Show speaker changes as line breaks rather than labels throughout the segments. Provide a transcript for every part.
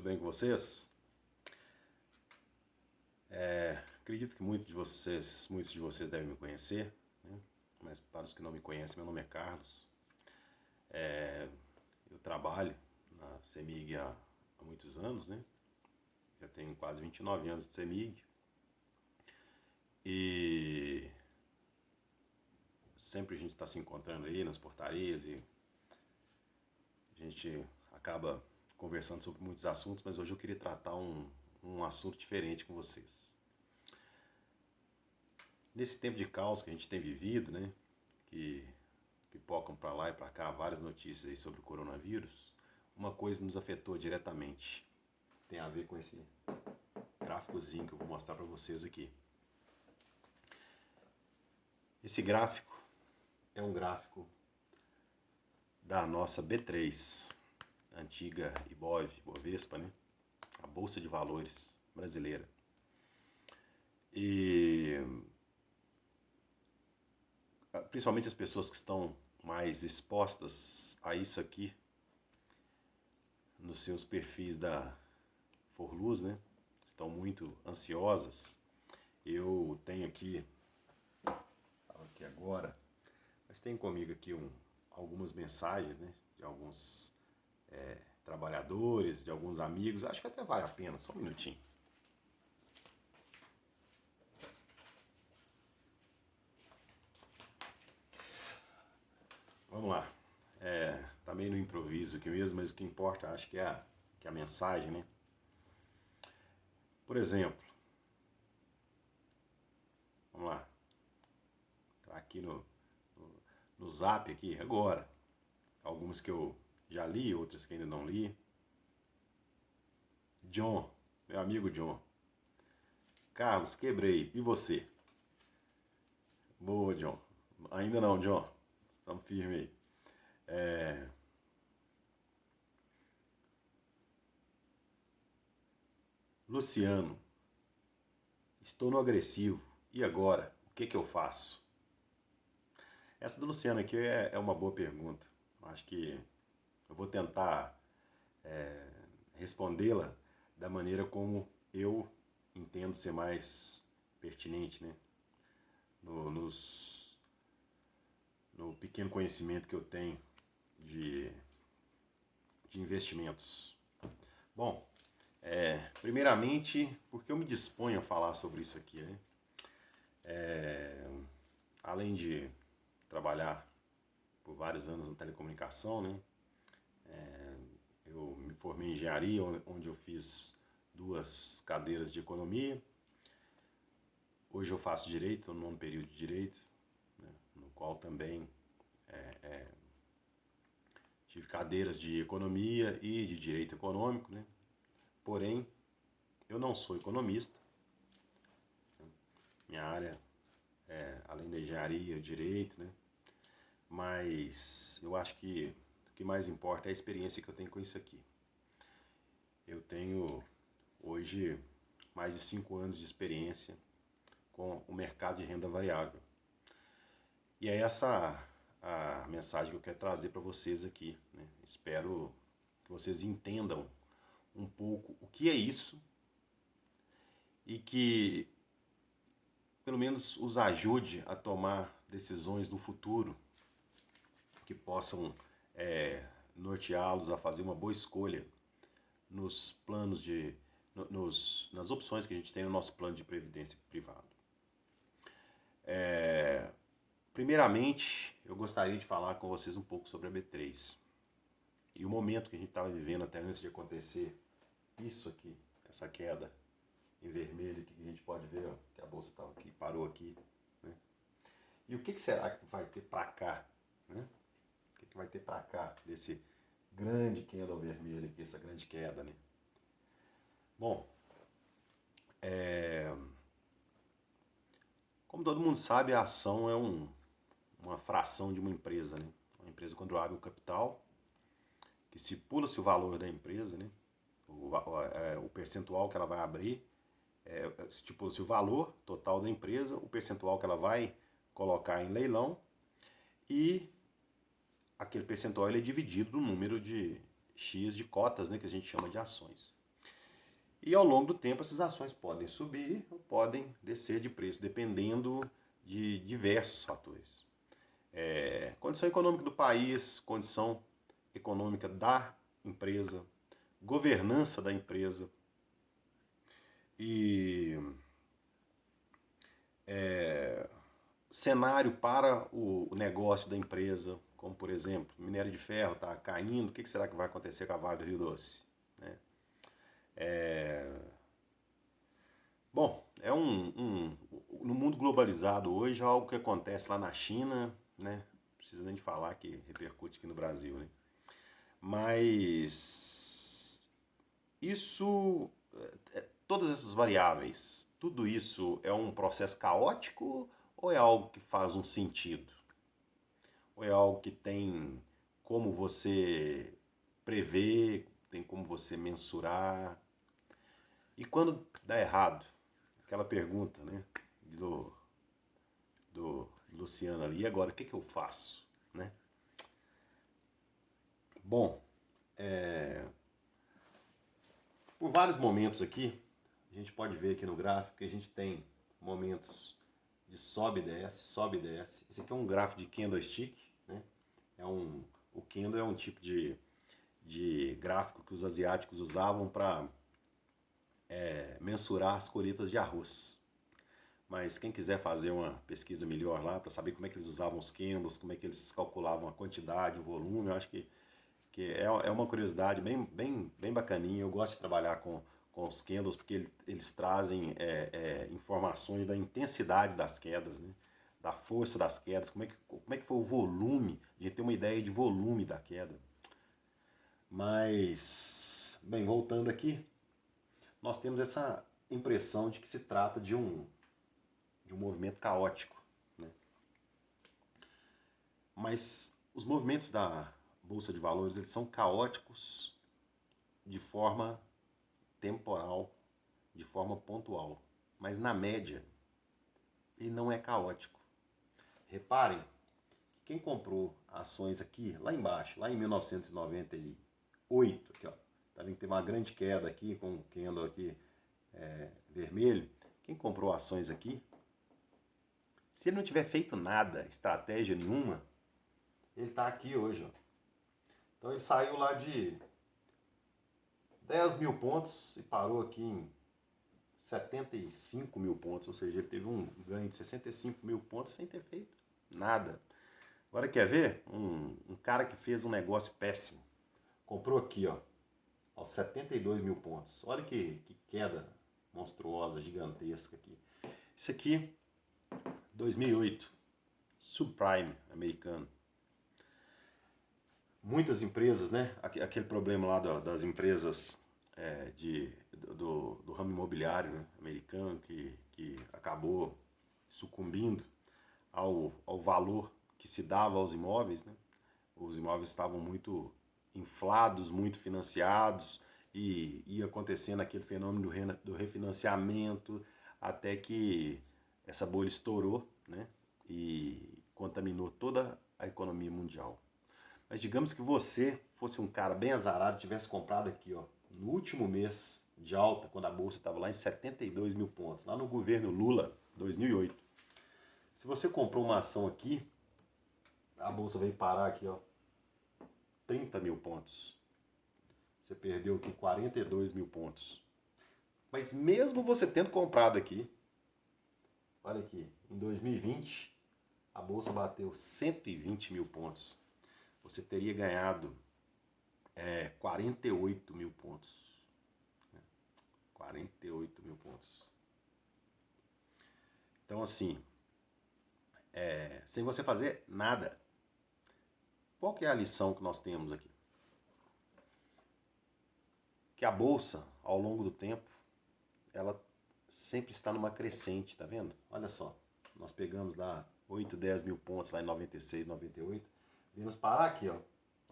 bem com vocês? Acredito que muitos de vocês devem me conhecer, né? Mas para os que não me conhecem, meu nome é Carlos. Eu trabalho na CEMIG há muitos anos, né? Já tenho quase 29 anos de CEMIG. E sempre a gente está se encontrando aí nas portarias e a gente acaba conversando sobre muitos assuntos, mas hoje eu queria tratar um assunto diferente com vocês. Nesse tempo de caos que a gente tem vivido, né, que pipocam para lá e para cá várias notícias aí sobre o coronavírus, uma coisa nos afetou diretamente. Tem a ver com esse gráficozinho que eu vou mostrar para vocês aqui. Esse gráfico é um gráfico da nossa B3, antiga Ibovespa, né? A Bolsa de Valores brasileira. E principalmente as pessoas que estão mais expostas a isso aqui nos seus perfis da Forluz, né? Estão muito ansiosas. Eu tenho aqui agora, mas tenho comigo aqui algumas mensagens, né? De alguns trabalhadores, de alguns amigos. Acho que até vale a pena, só um minutinho. Vamos lá. Tá meio no improviso aqui mesmo, mas o que importa acho que é a mensagem, né? Por exemplo, vamos lá. Tá aqui no Zap aqui agora. Algumas que eu já li, outras que ainda não li. John, meu amigo John. Carlos, quebrei. E você? Boa, John. Ainda não, John. Estamos firmes aí. Luciano, estou no agressivo. E agora? O que eu faço? Essa do Luciano aqui é uma boa pergunta. Acho que eu vou tentar respondê-la da maneira como eu entendo ser mais pertinente, né? No pequeno conhecimento que eu tenho de investimentos. Bom, primeiramente, porque eu me disponho a falar sobre isso aqui, né? Além de trabalhar por vários anos na telecomunicação, né? Eu me formei em engenharia, onde eu fiz 2 cadeiras de economia. Hoje eu faço direito, no nono período de direito, né? No qual também tive cadeiras de economia e de direito econômico, né? Porém, eu não sou economista. Minha área além da engenharia, o direito, né? Mas eu acho que o que mais importa é a experiência que eu tenho com isso aqui. Eu tenho hoje mais de 5 anos de experiência com o mercado de renda variável. E é essa a mensagem que eu quero trazer para vocês aqui, né? Espero que vocês entendam um pouco o que é isso e que pelo menos os ajude a tomar decisões no futuro que possam norteá-los a fazer uma boa escolha nos planos nas opções que a gente tem no nosso plano de previdência privado. Primeiramente, eu gostaria de falar com vocês um pouco sobre a B3 e o momento que a gente estava vivendo até antes de acontecer isso aqui, essa queda em vermelho que a gente pode ver, ó, que a bolsa tá aqui, parou aqui, né? E o que será que vai ter para cá, né? O que vai ter para cá desse grande candle vermelho aqui, essa grande queda, né? Bom, como todo mundo sabe, a ação é uma fração de uma empresa, né? Uma empresa, quando abre o capital, que estipula-se o valor da empresa, né? O percentual que ela vai abrir, estipula-se o valor total da empresa, o percentual que ela vai colocar em leilão e aquele percentual ele é dividido no número de X de cotas, né, que a gente chama de ações. E ao longo do tempo essas ações podem subir ou podem descer de preço, dependendo de diversos fatores. Condição econômica do país, condição econômica da empresa, governança da empresa e cenário para o negócio da empresa, como por exemplo, minério de ferro está caindo, o que será que vai acontecer com a Vale do Rio Doce? Né? Bom, no mundo globalizado hoje, é algo que acontece lá na China, né? Não precisa nem de falar que repercute aqui no Brasil, né? Mas isso, todas essas variáveis, tudo isso é um processo caótico ou é algo que faz um sentido? Ou é algo que tem como você prever, tem como você mensurar? E quando dá errado, aquela pergunta, né, do Luciano ali, e agora o que eu faço, né? Bom, por vários momentos aqui, a gente pode ver aqui no gráfico que a gente tem momentos de sobe e desce, sobe e desce. Esse aqui é um gráfico de candlestick, né? O candle é um tipo de gráfico que os asiáticos usavam para mensurar as colheitas de arroz. Mas quem quiser fazer uma pesquisa melhor lá para saber como é que eles usavam os candles, como é que eles calculavam a quantidade, o volume, eu acho que é uma curiosidade bem bacaninha. Eu gosto de trabalhar com os candles porque eles trazem informações da intensidade das quedas, né? Da força das quedas, como é que foi o volume, a gente tem uma ideia de volume da queda. Mas, bem, voltando aqui, nós temos essa impressão de que se trata de um movimento caótico, né? Mas os movimentos da Bolsa de Valores, eles são caóticos de forma temporal, de forma pontual. Mas na média, ele não é caótico. Reparem, quem comprou ações aqui, lá embaixo, lá em 1998, aqui, ó, tá vendo que tem uma grande queda aqui, com o candle aqui vermelho. Quem comprou ações aqui, se ele não tiver feito nada, estratégia nenhuma, ele está aqui hoje, ó. Então ele saiu lá de 10 mil pontos e parou aqui em 75 mil pontos, ou seja, ele teve um ganho de 65 mil pontos sem ter feito nada. Agora quer ver? Um cara que fez um negócio péssimo, comprou aqui, ó, aos 72 mil pontos. Olha que queda monstruosa, gigantesca aqui. Isso aqui, 2008, subprime americano. Muitas empresas, né? Aquele problema lá das empresas do ramo imobiliário, né, americano que acabou sucumbindo ao valor que se dava aos imóveis, né? Os imóveis estavam muito inflados, muito financiados e ia acontecendo aquele fenômeno do refinanciamento até que essa bolha estourou, né? E contaminou toda a economia mundial. Mas digamos que você fosse um cara bem azarado e tivesse comprado aqui, ó, no último mês de alta, quando a bolsa estava lá em 72 mil pontos, lá no governo Lula, 2008. Se você comprou uma ação aqui, a bolsa veio parar aqui, ó, 30 mil pontos. Você perdeu aqui 42 mil pontos. Mas mesmo você tendo comprado aqui, olha aqui, em 2020, a bolsa bateu 120 mil pontos. Você teria ganhado 48 mil pontos. 48 mil pontos. Então, assim, sem você fazer nada. Qual que é a lição que nós temos aqui? Que a bolsa, ao longo do tempo, ela sempre está numa crescente, tá vendo? Olha só, nós pegamos lá 8, 10 mil pontos lá em 96, 98, vimos parar aqui, ó,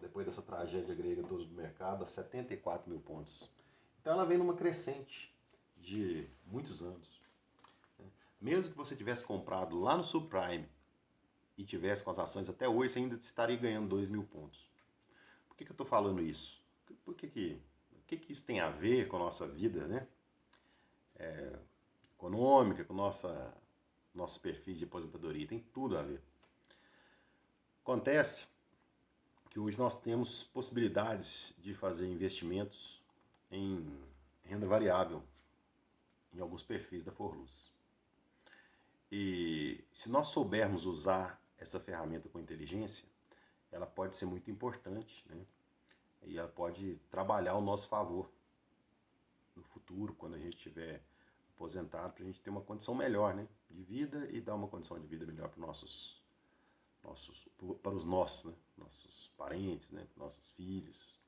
depois dessa tragédia grega toda do mercado, a 74 mil pontos. Então ela vem numa crescente de muitos anos. Mesmo que você tivesse comprado lá no subprime e tivesse com as ações até hoje, você ainda estaria ganhando 2 mil pontos. Por que eu estou falando isso? O que isso tem a ver com a nossa vida, né? econômica, com nossos perfis de aposentadoria, tem tudo a ver. Acontece que hoje nós temos possibilidades de fazer investimentos em renda variável em alguns perfis da Forluz. E se nós soubermos usar essa ferramenta com inteligência, ela pode ser muito importante, né? E ela pode trabalhar ao nosso favor no futuro, quando a gente estiver aposentado, para a gente ter uma condição melhor, né, de vida e dar uma condição de vida melhor para para os nossos, né, nossos parentes, né, nossos filhos.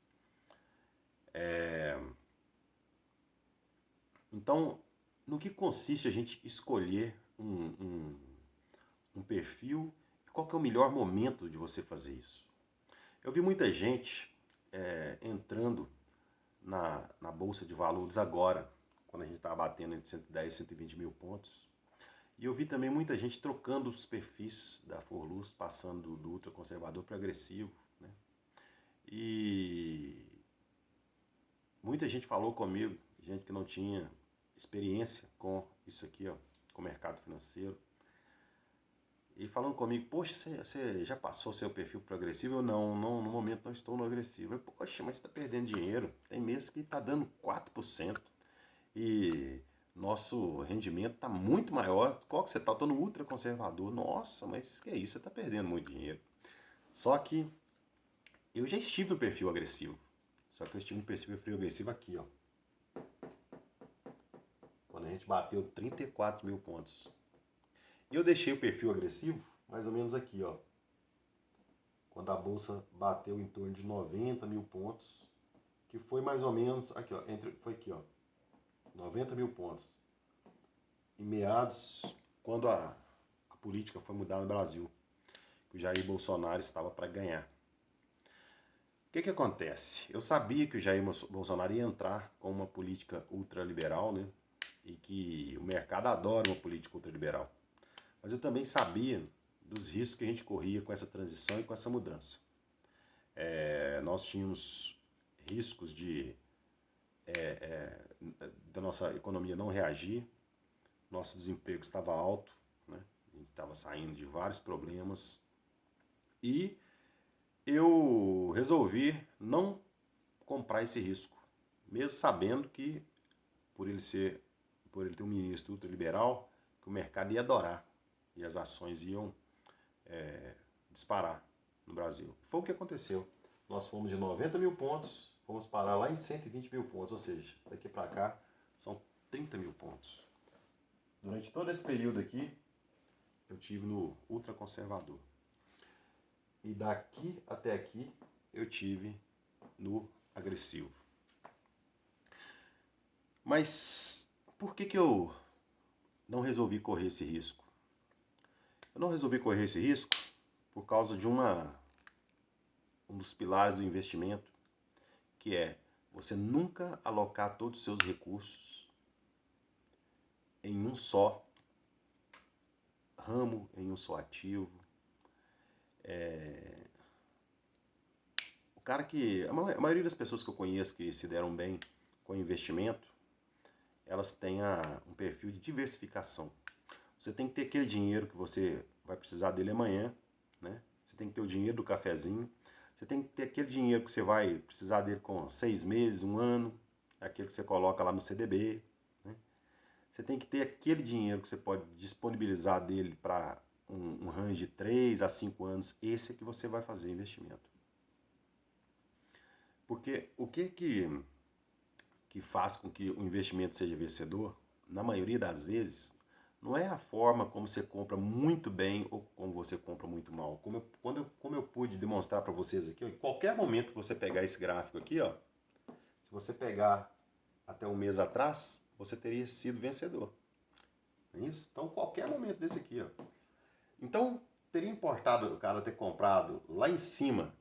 Então, no que consiste a gente escolher um perfil e qual que é o melhor momento de você fazer isso? Eu vi muita gente entrando na Bolsa de Valores agora, quando a gente estava batendo entre 110 e 120 mil pontos. E eu vi também muita gente trocando os perfis da Forluz, passando do ultraconservador para agressivo, né? E muita gente falou comigo, gente que não tinha experiência com isso aqui, ó, com o mercado financeiro. E falando comigo, poxa, você já passou seu perfil para agressivo? Eu não, no momento não estou no agressivo. Eu, poxa, mas você está perdendo dinheiro. Tem meses que está dando 4%. E nosso rendimento está muito maior. Qual que você está? Eu estou no ultra conservador. Nossa, mas que é isso? Você está perdendo muito dinheiro. Só que eu já estive no perfil agressivo. Só que eu estive no perfil agressivo aqui, ó. Quando a gente bateu 34 mil pontos. E eu deixei o perfil agressivo mais ou menos aqui, ó. Quando a bolsa bateu em torno de 90 mil pontos, que foi mais ou menos aqui, ó, foi aqui, ó, 90 mil pontos. Em meados, quando a política foi mudar no Brasil, que o Jair Bolsonaro estava para ganhar. O que acontece? Eu sabia que o Jair Bolsonaro ia entrar com uma política ultraliberal, né? E que o mercado adora uma política ultraliberal. Mas eu também sabia dos riscos que a gente corria com essa transição e com essa mudança. Nós tínhamos riscos da nossa economia não reagir, nosso desemprego estava alto, né? A gente estava saindo de vários problemas e eu resolvi não comprar esse risco, mesmo sabendo que por ele ter um ministro ultraliberal, que o mercado ia adorar e as ações iam disparar no Brasil. Foi o que aconteceu. Nós fomos de 90 mil pontos, fomos parar lá em 120 mil pontos, ou seja, daqui para cá são 30 mil pontos. Durante todo esse período aqui, eu tive no ultraconservador. E daqui até aqui, eu tive no agressivo. Mas por que eu não resolvi correr esse risco? Eu não resolvi correr esse risco por causa de um dos pilares do investimento, que é você nunca alocar todos os seus recursos em um só ramo, em um só ativo. O cara que... A maioria das pessoas que eu conheço que se deram bem com investimento, elas têm um perfil de diversificação. Você tem que ter aquele dinheiro que você vai precisar dele amanhã, né? Você tem que ter o dinheiro do cafezinho. Você tem que ter aquele dinheiro que você vai precisar dele com 6 meses, 1 ano, aquele que você coloca lá no CDB, né? Você tem que ter aquele dinheiro que você pode disponibilizar dele para um range de 3 a 5 anos. Esse é que você vai fazer investimento. Porque o que faz com que o investimento seja vencedor, na maioria das vezes, não é a forma como você compra muito bem ou como você compra muito mal. Como eu pude demonstrar para vocês aqui, ó, em qualquer momento que você pegar esse gráfico aqui, ó, se você pegar até um mês atrás, você teria sido vencedor. Não é isso? Então, qualquer momento desse aqui, ó. Então, teria importado o cara ter comprado lá em cima,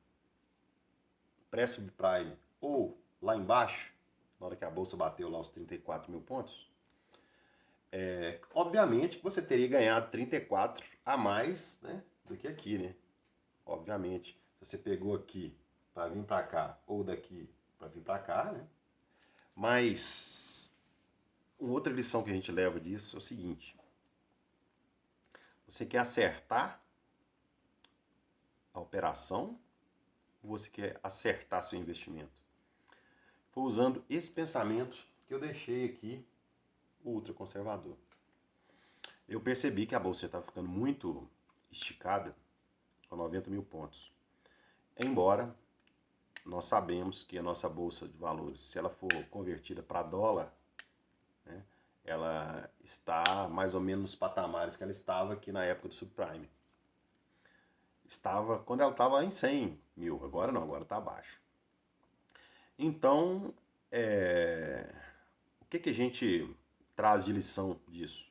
pré-subprime, ou lá embaixo, na hora que a bolsa bateu lá os 34 mil pontos, obviamente que você teria ganhado 34 a mais, né, do que aqui, né? Obviamente, se você pegou aqui para vir para cá, ou daqui para vir para cá, né? Mas uma outra lição que a gente leva disso é o seguinte: você quer acertar a operação ou você quer acertar seu investimento? Foi usando esse pensamento que eu deixei aqui o ultraconservador. Eu percebi que a bolsa já estava ficando muito esticada, com 90 mil pontos. Embora nós sabemos que a nossa bolsa de valores, se ela for convertida para dólar, né, ela está mais ou menos nos patamares que ela estava aqui na época do subprime. Estava quando ela estava em 100 mil, agora não, agora está abaixo. Então, o que a gente traz de lição disso?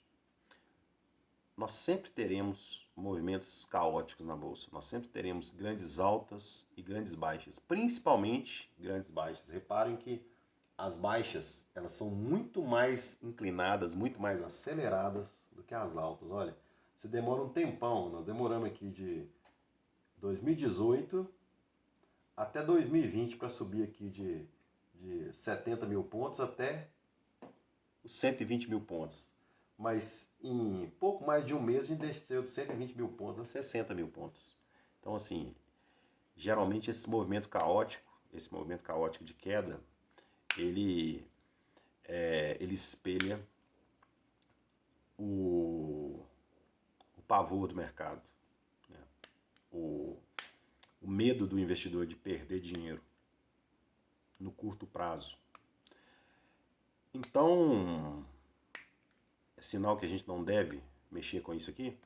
Nós sempre teremos movimentos caóticos na bolsa. Nós sempre teremos grandes altas e grandes baixas, principalmente grandes baixas. Reparem que as baixas, elas são muito mais inclinadas, muito mais aceleradas do que as altas. Olha, se demora um tempão, nós demoramos aqui de 2018 até 2020 para subir aqui de 70 mil pontos até os 120 mil pontos. Mas em pouco mais de um mês a gente desceu de 120 mil pontos a 60 mil pontos. Então, assim, geralmente esse movimento caótico de queda, ele espelha o pavor do mercado, né? o medo do investidor de perder dinheiro no curto prazo. Então, é sinal que a gente não deve mexer com isso aqui.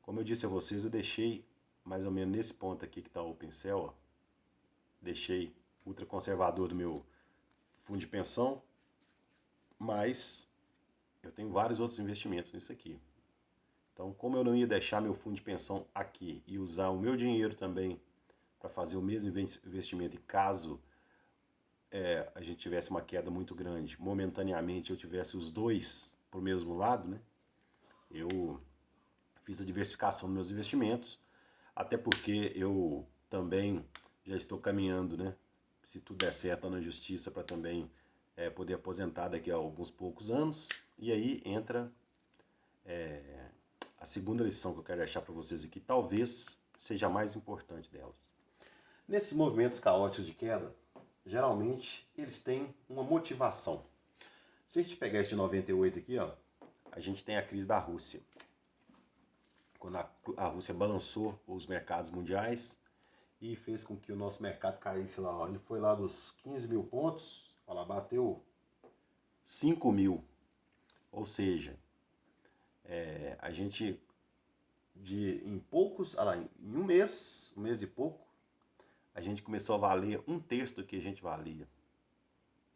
Como eu disse a vocês, eu deixei mais ou menos nesse ponto aqui que está o pincel, ó, deixei ultraconservador do meu fundo de pensão, mas eu tenho vários outros investimentos nisso aqui. Então, como eu não ia deixar meu fundo de pensão aqui e usar o meu dinheiro também para fazer o mesmo investimento, e caso a gente tivesse uma queda muito grande, momentaneamente eu tivesse os dois para o mesmo lado, né? Eu fiz a diversificação dos meus investimentos, até porque eu também já estou caminhando, né? Se tudo der certo na justiça, para também poder aposentar daqui a alguns poucos anos. E aí entra a segunda lição que eu quero deixar para vocês aqui, talvez seja a mais importante delas. Nesses movimentos caóticos de queda, geralmente eles têm uma motivação. Se a gente pegar esse de 98 aqui, ó, a gente tem a crise da Rússia. Quando a Rússia balançou os mercados mundiais e fez com que o nosso mercado caísse lá, ó, ele foi lá dos 15 mil pontos, ó lá, bateu 5 mil. Ou seja, a gente, em poucos, em um mês e pouco, a gente começou a valer um terço do que a gente valia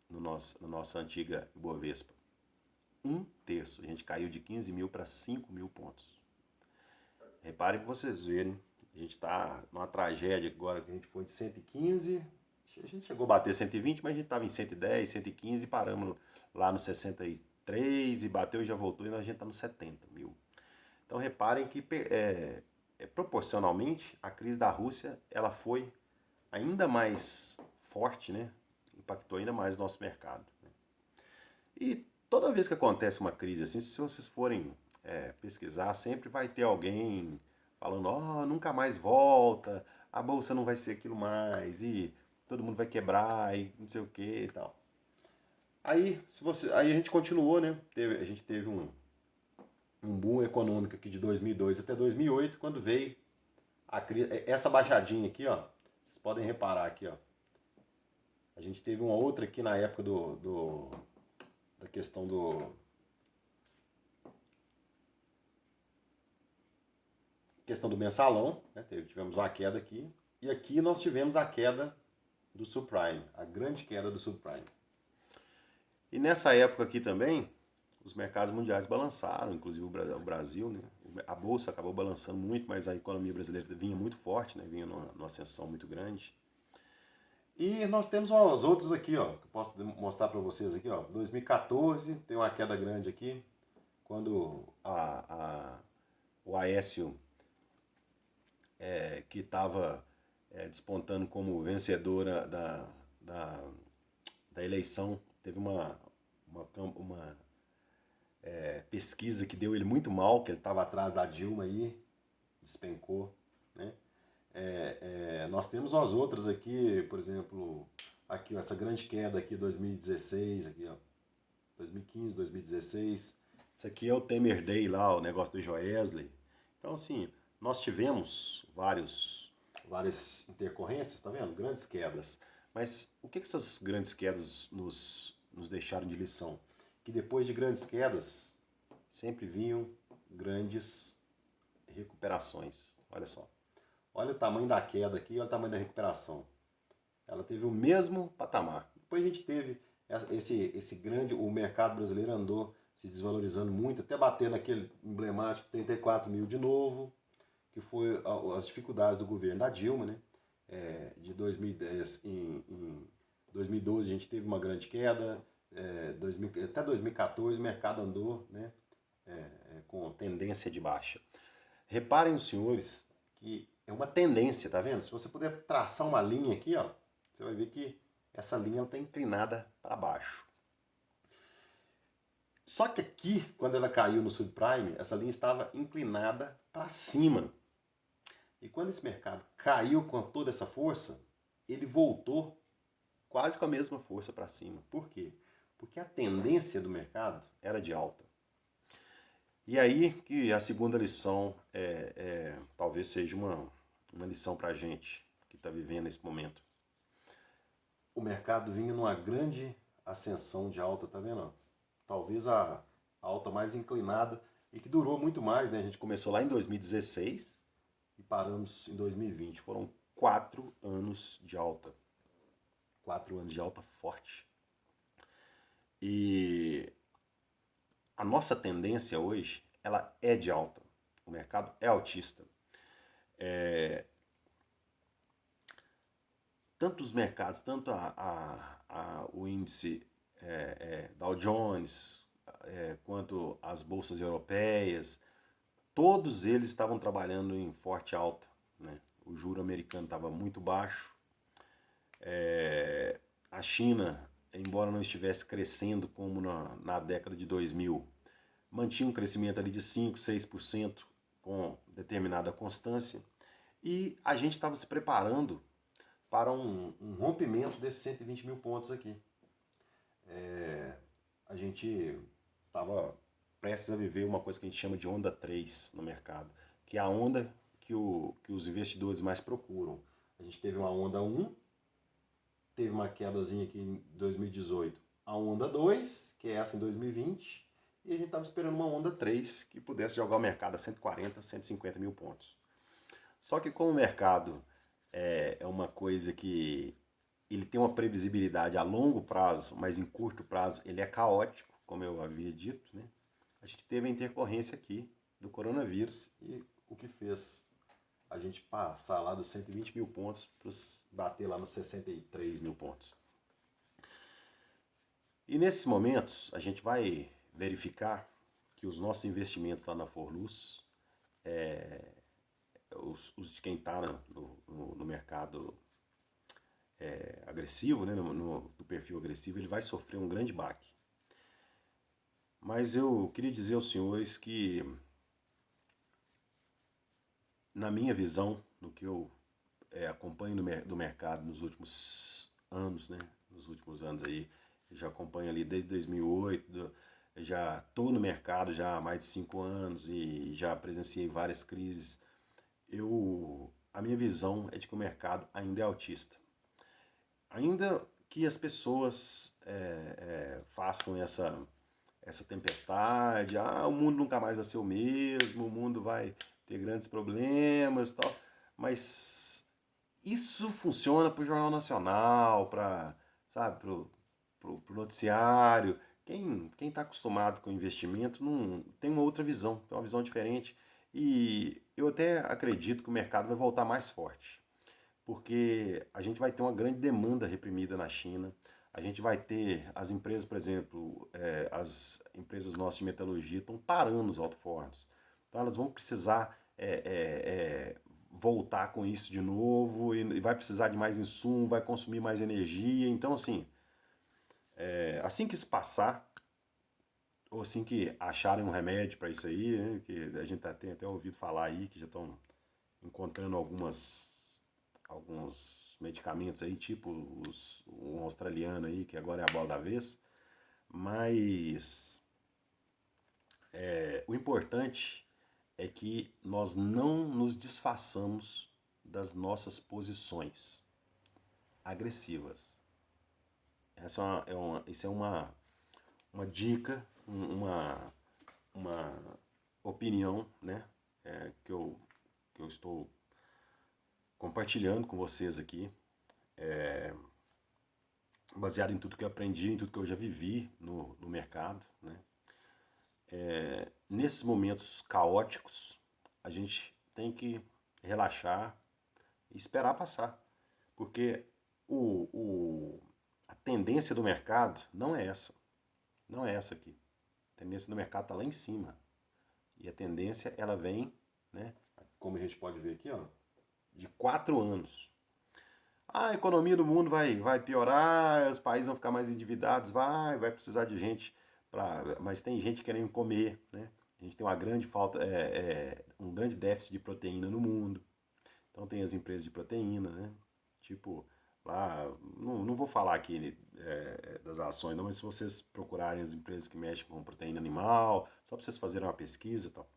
na nossa antiga Ibovespa. Um terço. A gente caiu de 15 mil para 5 mil pontos. Reparem para vocês verem, a gente está numa tragédia agora que a gente foi de 115, a gente chegou a bater 120, mas a gente estava em 110, 115 e paramos lá no 63 e bateu e já voltou e a gente está no 70 mil. Então reparem que proporcionalmente a crise da Rússia ela foi ainda mais forte, né? Impactou ainda mais o nosso mercado. Né? E toda vez que acontece uma crise assim, se vocês forem pesquisar, sempre vai ter alguém falando, nunca mais volta, a bolsa não vai ser aquilo mais, e todo mundo vai quebrar, e não sei o que e tal. Aí a gente continuou, né? A gente teve um boom econômico aqui de 2002 até 2008, quando veio a crise, essa baixadinha aqui, ó, vocês podem reparar aqui, ó. A gente teve uma outra aqui na época da questão do mensalão, né? Tivemos uma queda aqui, e aqui nós tivemos a queda do subprime, a grande queda do subprime. E nessa época aqui também, os mercados mundiais balançaram, inclusive o Brasil, né? A bolsa acabou balançando muito, mas a economia brasileira vinha muito forte, né? Vinha numa ascensão muito grande. E nós temos os outros aqui, ó, que eu posso mostrar para vocês aqui, ó. 2014 tem uma queda grande aqui, quando o Aécio, que estava despontando como vencedora da eleição, teve uma pesquisa que deu ele muito mal, que ele estava atrás da Dilma aí, despencou, né? Nós temos as outras aqui, por exemplo, aqui ó, essa grande queda aqui 2016, aqui ó, 2015, 2016. Isso aqui é o Temer Day lá, o negócio do Joesley. Então assim, nós tivemos várias intercorrências, tá vendo? Grandes quedas. Mas o que essas grandes quedas nos deixaram de lição? Que depois de grandes quedas sempre vinham grandes recuperações. Olha só. Olha o tamanho da queda aqui, olha o tamanho da recuperação. Ela teve o mesmo patamar. Depois a gente teve esse grande, o mercado brasileiro andou se desvalorizando muito, até bater naquele emblemático 34 mil de novo, que foi as dificuldades do governo da Dilma, né? De 2010 em 2012 a gente teve uma grande queda, até 2014 o mercado andou, né, com tendência de baixa. Reparem os senhores que é uma tendência, tá vendo? Se você puder traçar uma linha aqui, ó, você vai ver que essa linha está inclinada para baixo. Só que aqui, quando ela caiu no subprime, essa linha estava inclinada para cima. E quando esse mercado caiu com toda essa força, ele voltou quase com a mesma força para cima. Por quê? Porque a tendência do mercado era de alta. E aí que a segunda lição talvez seja uma lição para a gente que está vivendo esse momento. O mercado vinha numa grande ascensão de alta, tá vendo? Talvez a alta mais inclinada e que durou muito mais, né? A gente começou lá em 2016 e paramos em 2020. Foram 4 anos de alta. 4 anos de alta forte. E a nossa tendência hoje, ela é de alta. O mercado é altista. Tanto os mercados, tanto o índice Dow Jones, quanto as bolsas europeias, todos eles estavam trabalhando em forte alta, né? O juro americano estava muito baixo. A China, embora não estivesse crescendo como na década de 2000, mantinha um crescimento ali de 5%, 6% com determinada constância. E a gente estava se preparando para um rompimento desses 120 mil pontos aqui. A gente estava prestes a viver uma coisa que a gente chama de onda 3 no mercado, que é a onda que os investidores mais procuram. A gente teve uma onda 1, teve uma quedazinha aqui em 2018, a onda 2, que é essa em 2020, e a gente estava esperando uma onda 3 que pudesse jogar o mercado a 140, 150 mil pontos. Só que como o mercado é uma coisa que ele tem uma previsibilidade a longo prazo, mas em curto prazo ele é caótico, como eu havia dito, né? A gente teve a intercorrência aqui do coronavírus e o que fez a gente passar lá dos 120 mil pontos para bater lá nos 63 mil pontos. E nesses momentos a gente vai verificar que os nossos investimentos lá na Forluz, os de quem está no mercado agressivo, né, no perfil agressivo, ele vai sofrer um grande baque. Mas eu queria dizer aos senhores que, na minha visão, no que eu acompanho do mercado nos últimos anos, né, aí, eu já acompanho ali desde 2008, já estou no mercado já há mais de 5 anos e já presenciei várias crises. A minha visão é de que o mercado ainda é altista. Ainda que as pessoas façam essa tempestade, o mundo nunca mais vai ser o mesmo, o mundo vai ter grandes problemas e tal, mas isso funciona para o Jornal Nacional, para o noticiário. Quem está acostumado com investimento não tem uma outra visão, tem uma visão diferente. E eu até acredito que o mercado vai voltar mais forte, porque a gente vai ter uma grande demanda reprimida na China, a gente vai ter as empresas, por exemplo, as empresas nossas de metalurgia estão parando os alto-fornos, então elas vão precisar voltar com isso de novo e vai precisar de mais insumo, vai consumir mais energia, então assim que isso passar, ou assim que acharem um remédio para isso aí, né? Que a gente tem até ouvido falar aí que já estão encontrando alguns medicamentos aí, tipo um australiano aí, que agora é a bola da vez. Mas o importante é que nós não nos desfaçamos das nossas posições agressivas. Isso é uma dica, uma opinião, né, que eu estou compartilhando com vocês aqui, baseado em tudo que eu aprendi, em tudo que eu já vivi no mercado. Né. Nesses momentos caóticos, a gente tem que relaxar e esperar passar, porque a tendência do mercado não é essa, não é essa aqui. A tendência do mercado está lá em cima. E a tendência, ela vem, né, como a gente pode ver aqui, ó, de 4 anos. A economia do mundo vai piorar, os países vão ficar mais endividados, vai precisar de gente, mas tem gente querendo comer, né? A gente tem uma grande falta, um grande déficit de proteína no mundo. Então tem as empresas de proteína, né? Tipo, lá, não vou falar aqui das ações, não, mas se vocês procurarem as empresas que mexem com proteína animal, só para vocês fazerem uma pesquisa e tal.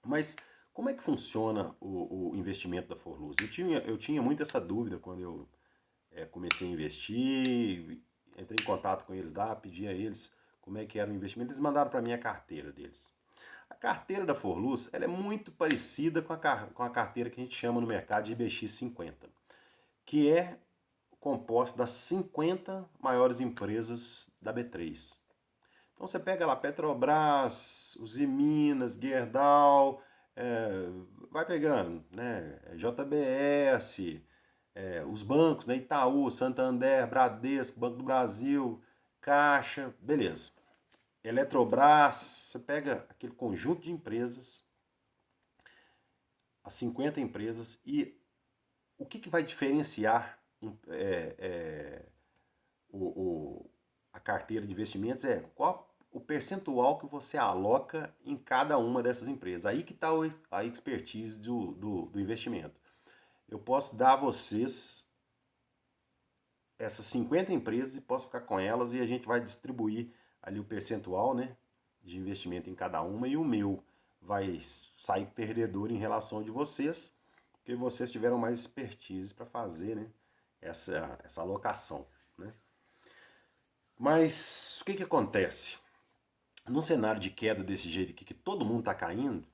Mas como é que funciona o investimento da Forluz? Eu tinha muito essa dúvida quando eu comecei a investir, entrei em contato com eles lá, pedi a eles como é que era o investimento, eles mandaram para mim a carteira deles. A carteira da Forluz ela é muito parecida com a carteira que a gente chama no mercado de IBX50, que é composta das 50 maiores empresas da B3. Então você pega lá Petrobras, Usiminas, Gerdau, vai pegando, né? JBS, os bancos, né? Itaú, Santander, Bradesco, Banco do Brasil, Caixa, beleza. Eletrobras, você pega aquele conjunto de empresas, as 50 empresas, e o que vai diferenciar a carteira de investimentos é qual o percentual que você aloca em cada uma dessas empresas. Aí que está a expertise do investimento. Eu posso dar a vocês essas 50 empresas e posso ficar com elas e a gente vai distribuir ali o percentual, né, de investimento em cada uma e o meu vai sair perdedor em relação ao de vocês, porque vocês tiveram mais expertise para fazer, né, essa alocação. Né? Mas o que acontece? Num cenário de queda desse jeito aqui, que todo mundo está caindo,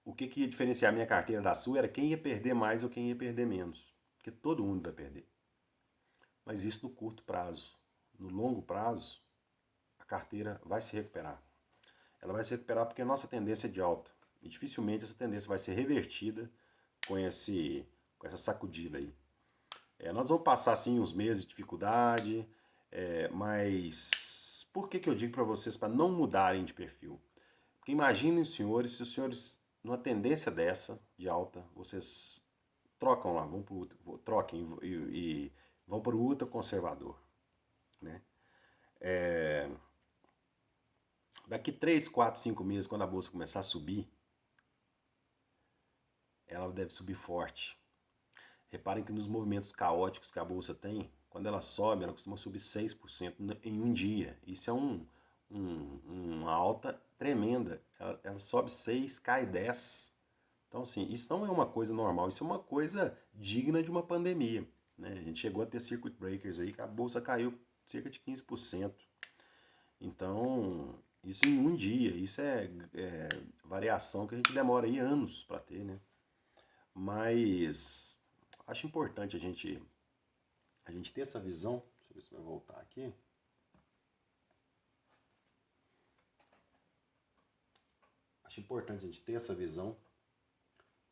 o que ia diferenciar a minha carteira da sua era quem ia perder mais ou quem ia perder menos. Porque todo mundo vai perder. Mas isso no curto prazo. No longo prazo, a carteira vai se recuperar. Ela vai se recuperar porque a nossa tendência é de alta. E dificilmente essa tendência vai ser revertida com essa sacudida aí. Nós vamos passar assim uns meses de dificuldade, mas por que eu digo para vocês para não mudarem de perfil? Porque imaginem os senhores, se os senhores, numa tendência dessa, de alta, vocês trocam lá, troquem e vão para o ultraconservador. Né? Daqui 3, 4, 5 meses, quando a bolsa começar a subir, ela deve subir forte. Reparem que nos movimentos caóticos que a bolsa tem, quando ela sobe, ela costuma subir 6% em um dia. Isso é uma alta tremenda. Ela sobe 6, cai 10. Então, assim, isso não é uma coisa normal, isso é uma coisa digna de uma pandemia. Né? A gente chegou a ter circuit breakers aí, que a bolsa caiu cerca de 15%. Então, isso em um dia, isso é variação que a gente demora aí anos para ter, né? Mas acho importante a gente ter essa visão. Deixa eu ver se vai voltar aqui. Acho importante a gente ter essa visão,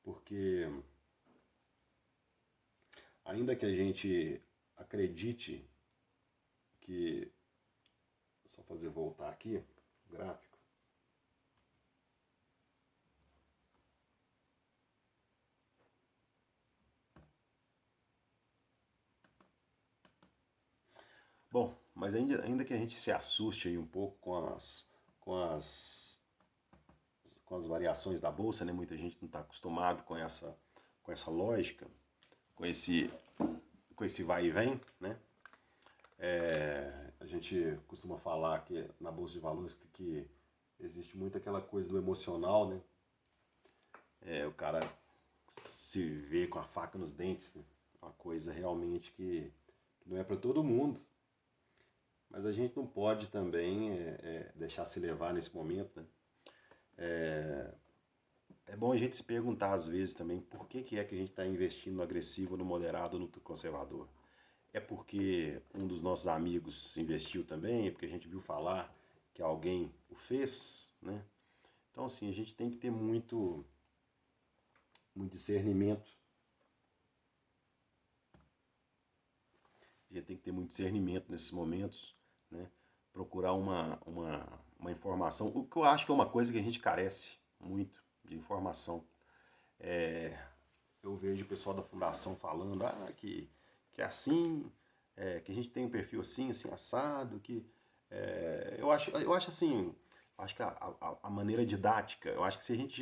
porque ainda que a gente acredite que... Só fazer voltar aqui o gráfico. Bom, mas ainda que a gente se assuste aí um pouco com as, com as variações da bolsa, né? Muita gente não está acostumado com essa lógica, com esse, com esse vai e vem, né? A gente costuma falar que na bolsa de valores que existe muito aquela coisa do emocional, né? O cara se vê com a faca nos dentes, né? Uma coisa realmente que não é para todo mundo. Mas a gente não pode também deixar se levar nesse momento, né? É bom a gente se perguntar às vezes também por que é que a gente está investindo no agressivo, no moderado, no conservador. É porque um dos nossos amigos investiu também, é porque a gente viu falar que alguém o fez, né? Então, assim, a gente tem que ter muito discernimento. A gente tem que ter muito discernimento nesses momentos, né? Procurar uma informação. O que eu acho que é uma coisa que a gente carece muito de informação. Eu vejo o pessoal da fundação falando que é assim, que a gente tem um perfil assim, assim, assado, que eu acho assim, acho que a maneira didática, eu acho que se a gente